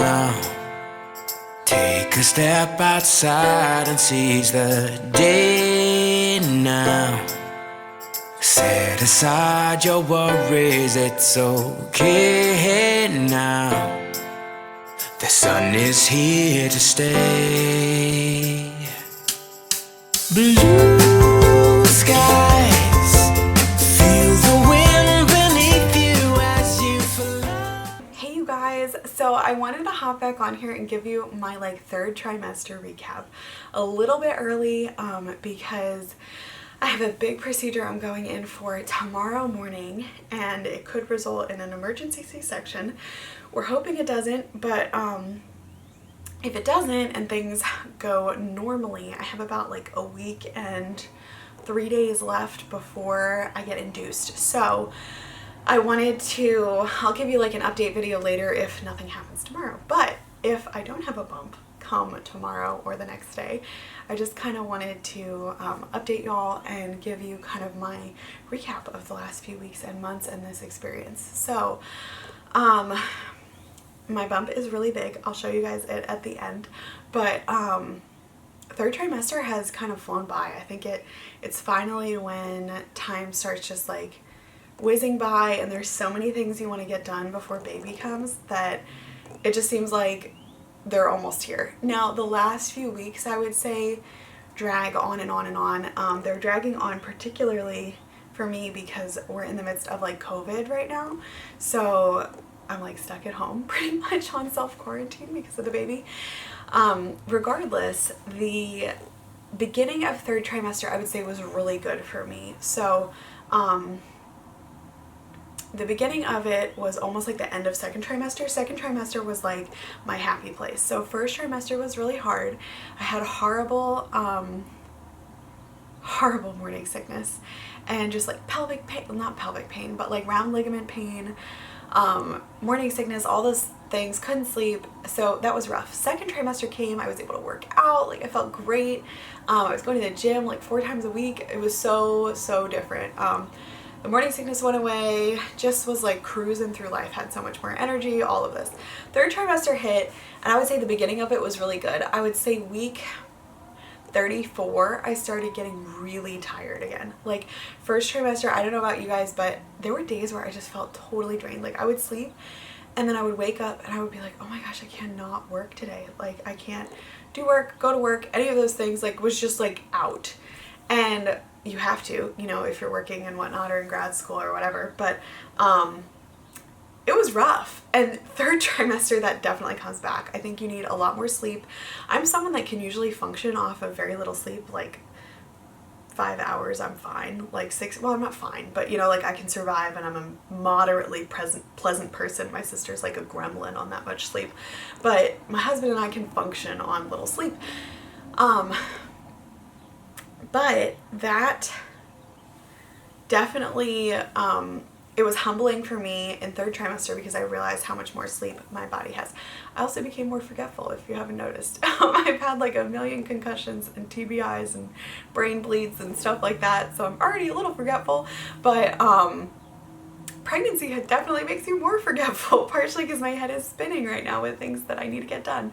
now. Take a step outside and seize the day now. Set aside your worries, it's okay now. The sun is here to stay. Blue skies, feel the wind beneath you as you fly. Hey you guys, so I wanted to hop back on here and give you my third trimester recap a little bit early because I have a big procedure I'm going in for tomorrow morning and it could result in an emergency C-section. We're hoping it doesn't, but if it doesn't and things go normally, I have about a week and 3 days left before I get induced. So I wanted to, I'll give you an update video later if nothing happens tomorrow, but if I don't have a bump come tomorrow or the next day, I just kind of wanted to update y'all and give you kind of my recap of the last few weeks and months and this experience. So my bump is really big. I'll show you guys it at the end, but third trimester has kind of flown by. I think it's finally when time starts just whizzing by and there's so many things you want to get done before baby comes that it just seems like they're almost here. Now the last few weeks I would say drag on and on and on. They're dragging on particularly for me because we're in the midst of COVID right now, so I'm stuck at home pretty much on self-quarantine because of the baby. Regardless, the beginning of third trimester I would say was really good for me. So the beginning of it was almost like the end of second trimester. Second trimester was my happy place. So first trimester was really hard. I had horrible morning sickness and just pelvic pain, not pelvic pain, but round ligament pain, morning sickness, all those things, couldn't sleep. So that was rough. Second trimester came, I was able to work out, I felt great. I was going to the gym 4 times a week. It was so different. The morning sickness went away, just was cruising through life, had so much more energy, all of this. Third trimester hit, and I would say the beginning of it was really good. I would say week 34, I started getting really tired again. First trimester, I don't know about you guys, but there were days where I just felt totally drained. I would sleep, and then I would wake up, and I would be oh my gosh, I cannot work today. I can't do work, go to work, any of those things, was just out. And you have to, if you're working and whatnot or in grad school or whatever, but it was rough. And third trimester, that definitely comes back. I think you need a lot more sleep. I'm someone that can usually function off of very little sleep, 5 hours I'm fine, 6, well I'm not fine, but I can survive, and I'm a moderately pleasant person. My sister's a gremlin on that much sleep, but my husband and I can function on little sleep. But that definitely, it was humbling for me in third trimester because I realized how much more sleep my body has. I also became more forgetful, if you haven't noticed. I've had a million concussions and TBIs and brain bleeds and stuff like that, so I'm already a little forgetful, but pregnancy definitely makes you more forgetful, partially because my head is spinning right now with things that I need to get done.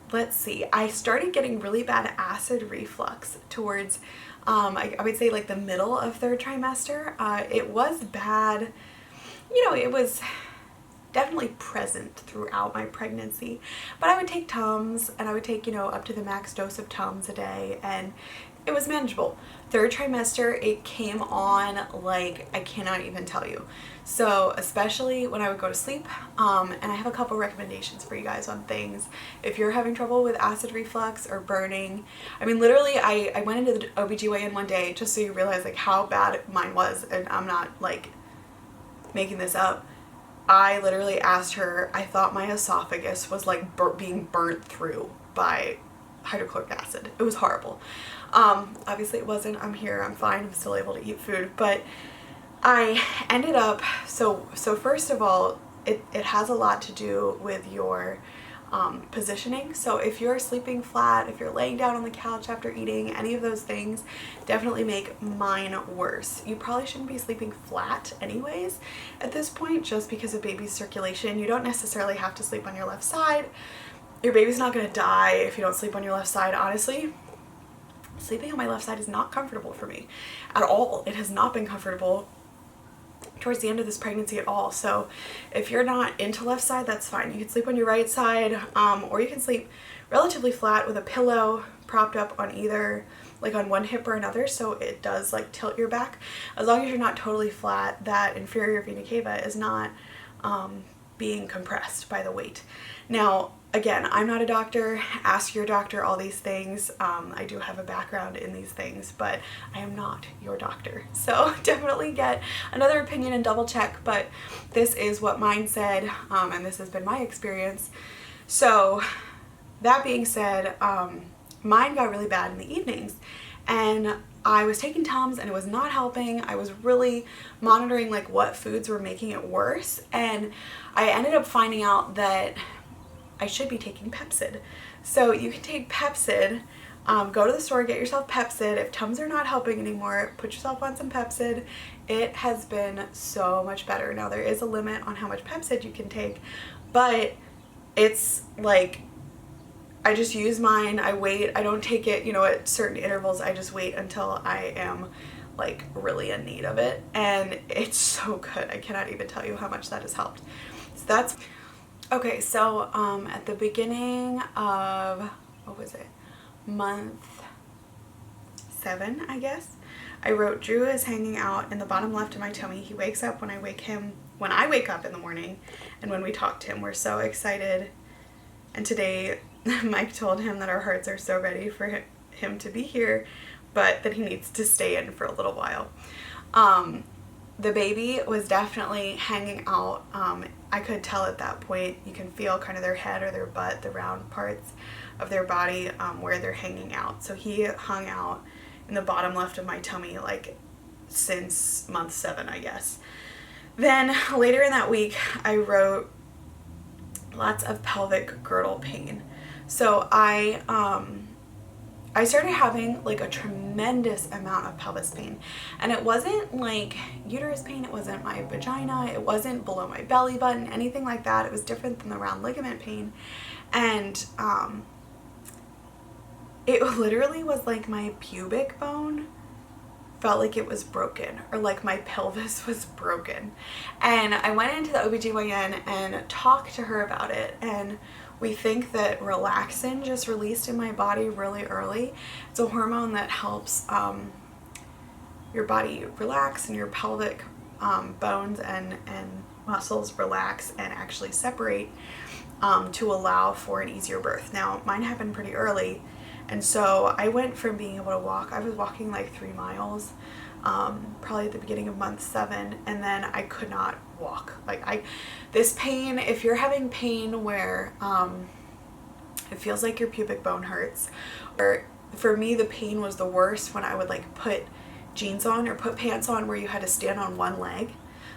Let's see, I started getting really bad acid reflux towards, I would say the middle of third trimester. It was bad, it was definitely present throughout my pregnancy, but I would take Tums, and I would take, up to the max dose of Tums a day, and it was manageable. Third trimester, it came on I cannot even tell you. So especially when I would go to sleep, and I have a couple recommendations for you guys on things. If you're having trouble with acid reflux or burning, I mean literally I went into the OBGYN one day just so you realize how bad mine was, and I'm not making this up. I literally asked her, I thought my esophagus was being burnt through by hydrochloric acid. It was horrible. Obviously it wasn't. I'm here, I'm fine, I'm still able to eat food, but I ended up, so first of all, it has a lot to do with your positioning. So if you're sleeping flat, if you're laying down on the couch after eating, any of those things definitely make mine worse. You probably shouldn't be sleeping flat anyways at this point, just because of baby's circulation. You don't necessarily have to sleep on your left side. Your baby's not gonna die if you don't sleep on your left side. Honestly, sleeping on my left side is not comfortable for me at all. It has not been comfortable towards the end of this pregnancy at all. So if you're not into left side, that's fine. You can sleep on your right side, or you can sleep relatively flat with a pillow propped up on either, like on one hip or another, so it does like tilt your back. As long as you're not totally flat, that inferior vena cava is not being compressed by the weight. Now, again, I'm not a doctor. Ask your doctor all these things. I do have a background in these things, but I am not your doctor. So definitely get another opinion and double check, but this is what mine said, and this has been my experience. So that being said, mine got really bad in the evenings, and I was taking Tums and it was not helping. I was really monitoring like what foods were making it worse, and I ended up finding out that I should be taking Pepcid. So you can take Pepcid, go to the store, get yourself Pepcid. If Tums are not helping anymore, put yourself on some Pepcid. It has been so much better. Now there is a limit on how much Pepcid you can take, but it's like, I just use mine, I wait, I don't take it, you know, at certain intervals. I just wait until I am like really in need of it, and it's so good. I cannot even tell you how much that has helped. So that's okay. So at the beginning of, what was it, month 7, I guess, I wrote, Drew is hanging out in the bottom left of my tummy. He wakes up when I wake up in the morning, and when we talk to him, we're so excited. And today Mike told him that our hearts are so ready for him to be here, but that he needs to stay in for a little while. The baby was definitely hanging out. I could tell at that point. You can feel kind of their head or their butt, the round parts of their body, where they're hanging out. So he hung out in the bottom left of my tummy like since month 7, I guess. Then later in that week, I wrote lots of pelvic girdle pain. So I started having like a tremendous amount of pelvis pain, and it wasn't like uterus pain, it wasn't my vagina, it wasn't below my belly button, anything like that. It was different than the round ligament pain, and it literally was like my pubic bone felt like it was broken, or like my pelvis was broken. And I went into the OBGYN and talked to her about it, and we think that relaxin just released in my body really early. It's a hormone that helps your body relax and your pelvic bones and muscles relax and actually separate to allow for an easier birth. Now, mine happened pretty early, and so I went from being able to walk, I was walking like 3 miles, probably at the beginning of month 7, and then I could not walk. Like this pain, if you're having pain where it feels like your pubic bone hurts, or for me the pain was the worst when I would like put jeans on or put pants on where you had to stand on one leg.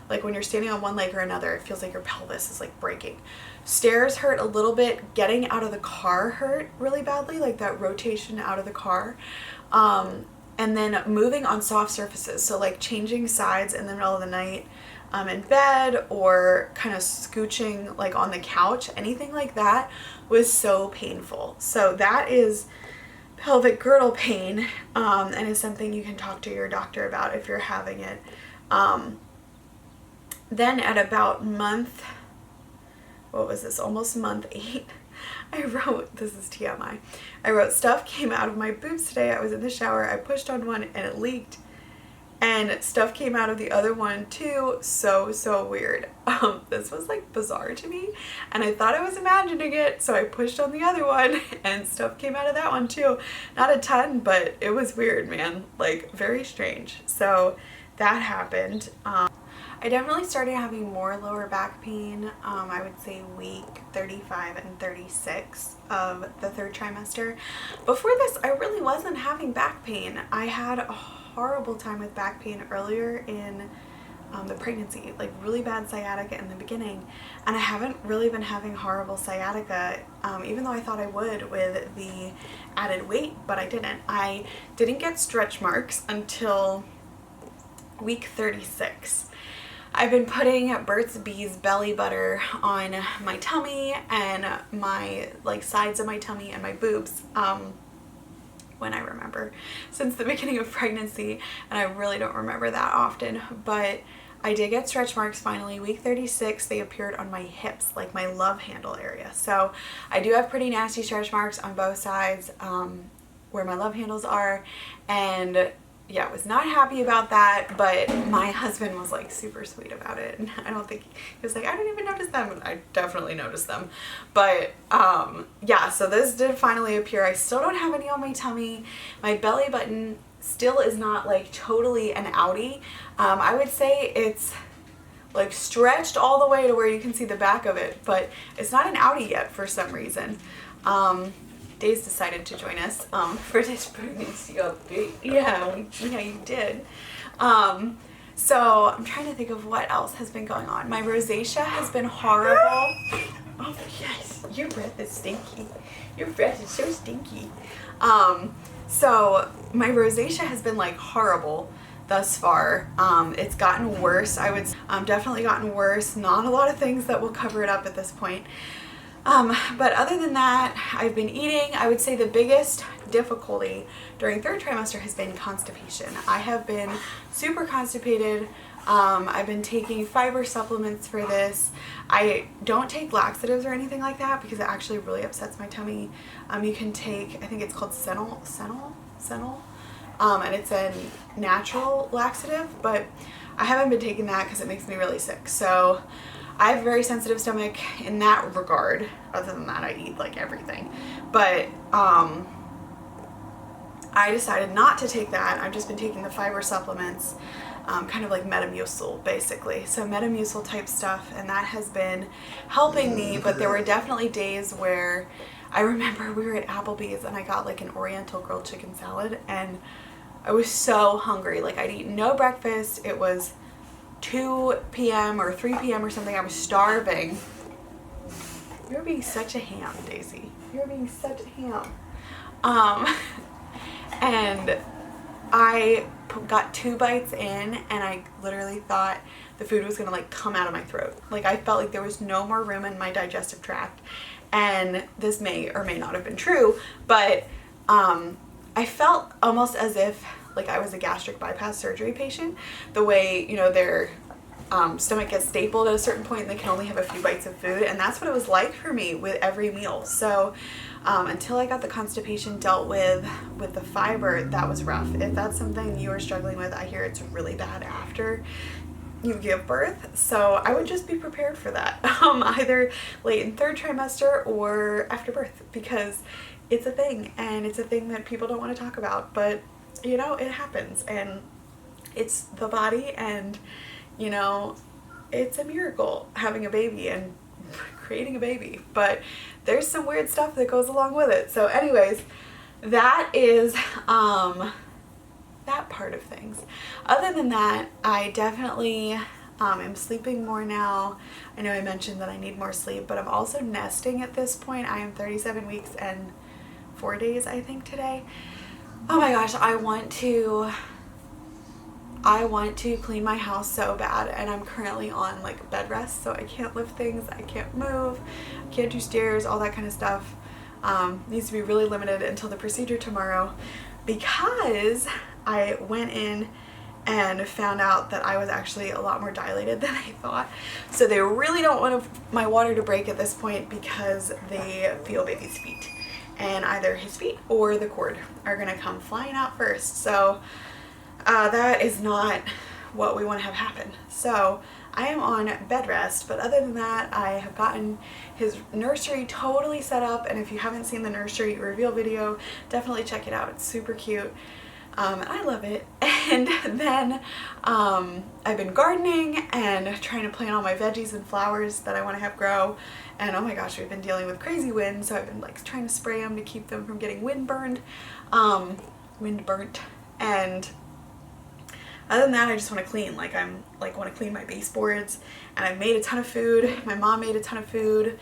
Like when you're standing on one leg or another, it feels like your pelvis is like breaking. Stairs hurt a little bit. Getting out of the car hurt really badly, like that rotation out of the car. And then moving on soft surfaces, so like changing sides in the middle of the night in bed, or kind of scooching like on the couch, anything like that was so painful. So that is pelvic girdle pain, and is something you can talk to your doctor about if you're having it. Then at about month, what was this, almost month 8, I wrote, this is TMI, I wrote, stuff came out of my boobs today. I was in the shower, I pushed on one and it leaked, and stuff came out of the other one too. So weird. This was like bizarre to me, and I thought I was imagining it, so I pushed on the other one and stuff came out of that one too. Not a ton, but it was weird, man, like very strange. So that happened. I definitely started having more lower back pain, I would say week 35 and 36 of the 3rd trimester. Before this, I really wasn't having back pain. I had a horrible time with back pain earlier in the pregnancy, like really bad sciatica in the beginning, and I haven't really been having horrible sciatica, even though I thought I would with the added weight, but I didn't. I didn't get stretch marks until week 36. I've been putting Burt's Bees belly butter on my tummy and my like sides of my tummy and my boobs when I remember, since the beginning of pregnancy, and I really don't remember that often, but I did get stretch marks finally. Week 36, they appeared on my hips, like my love handle area. So I do have pretty nasty stretch marks on both sides where my love handles are, and yeah, was not happy about that, but my husband was like super sweet about it, and I don't think, he was like, I didn't even notice them, and I definitely noticed them. But yeah, so this did finally appear. I still don't have any on my tummy. My belly button still is not like totally an outie. I would say it's like stretched all the way to where you can see the back of it, but it's not an outie yet for some reason. Days decided to join us for this pregnancy update. Yeah, you did. So I'm trying to think of what else has been going on. My rosacea has been horrible. Oh yes, your breath is stinky. Your breath is so stinky. So my rosacea has been like horrible thus far. It's gotten worse. I would definitely gotten worse. Not a lot of things that will cover it up at this point. But other than that, I've been eating. I would say the biggest difficulty during third trimester has been constipation. I have been super constipated. I've been taking fiber supplements for this. I don't take laxatives or anything like that because it actually really upsets my tummy. You can take, I think it's called Senil, and it's a natural laxative, but I haven't been taking that because it makes me really sick. So I have a very sensitive stomach in that regard. Other than that, I eat like everything. But I decided not to take that. I've just been taking the fiber supplements, kind of like Metamucil basically. So Metamucil type stuff, and that has been helping me, but there were definitely days where I remember we were at Applebee's and I got like an Oriental grilled chicken salad, and I was so hungry. Like I'd eaten no breakfast. It was 2 p.m. or 3 p.m. or something. I was starving. You're being such a ham, Daisy. You're being such a ham. And I got 2 bites in, and I literally thought the food was gonna like come out of my throat. Like I felt like there was no more room in my digestive tract, and this may or may not have been true, but I felt almost as if like I was a gastric bypass surgery patient, the way, you know, their stomach gets stapled at a certain point and they can only have a few bites of food, and that's what it was like for me with every meal. So until I got the constipation dealt with the fiber, that was rough. If that's something you are struggling with, I hear it's really bad after you give birth, so I would just be prepared for that, either late in third trimester or after birth, because it's a thing, and it's a thing that people don't want to talk about, but you know, it happens, and it's the body, and you know, it's a miracle having a baby and creating a baby, but there's some weird stuff that goes along with it. So anyways, that is that part of things. Other than that, I definitely am sleeping more now. I know I mentioned that I need more sleep, but I'm also nesting at this point. I am 37 weeks and 4 days, I think, today. Oh my gosh, I want to clean my house so bad, and I'm currently on like bed rest, so I can't lift things, I can't move, I can't do stairs, all that kind of stuff. Needs to be really limited until the procedure tomorrow, because I went in and found out that I was actually a lot more dilated than I thought. So they really don't want my water to break at this point, because they feel baby's feet, and either his feet or the cord are gonna come flying out first. So that is not what we want to have happen. So I am on bed rest, but other than that, I have gotten his nursery totally set up, and if you haven't seen the nursery reveal video, definitely check it out. It's super cute. I love it. And then I've been gardening and trying to plant all my veggies and flowers that I want to have grow, and oh my gosh, we've been dealing with crazy wind, so I've been like trying to spray them to keep them from getting wind burnt, and Other than that, I just want to clean. Like I'm like want to clean my baseboards, and I made a ton of food. My mom made a ton of food.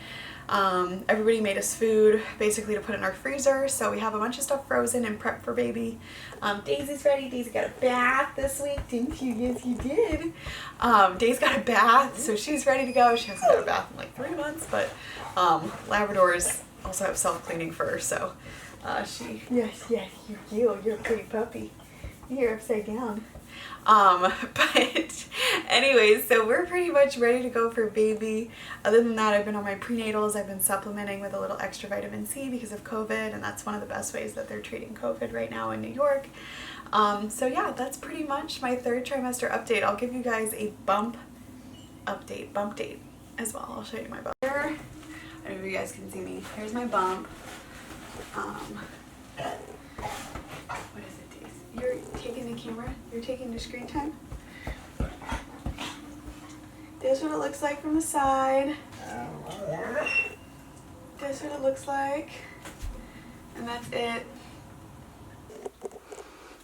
Everybody made us food basically to put in our freezer, so we have a bunch of stuff frozen and prepped for baby. Daisy's ready. Daisy got a bath this week, didn't you? Yes, you did. Daisy got a bath, so she's ready to go. She hasn't got a bath in like 3 months, but Labradors also have self-cleaning fur, so yes, you're a pretty puppy. You're upside down. But anyways, so we're pretty much ready to go for baby. Other than that, I've been on my prenatals. I've been supplementing with a little extra vitamin C because of COVID, and that's one of the best ways that they're treating COVID right now in New York. So yeah, that's pretty much my 3rd trimester update. I'll give you guys a bump date as well. I'll show you my bump. Here, I don't know if you guys can see me. Here's my bump. What is it, Daisy? You're taking the camera? You're taking the screen time? This is what it looks like from the side. This is what it looks like. And that's it.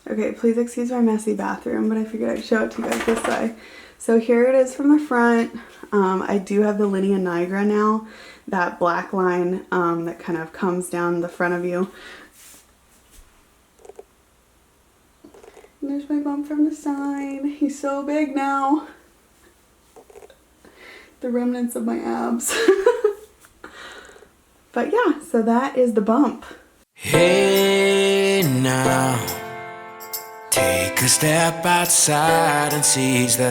Okay, please excuse my messy bathroom, but I figured I'd show it to you guys this way. So here it is from the front. I do have the linea nigra now, that black line that kind of comes down the front of you. And there's my bump from the side. He's so big now. The remnants of my abs. But yeah, so that is the bump. Hey now, take a step outside and seize the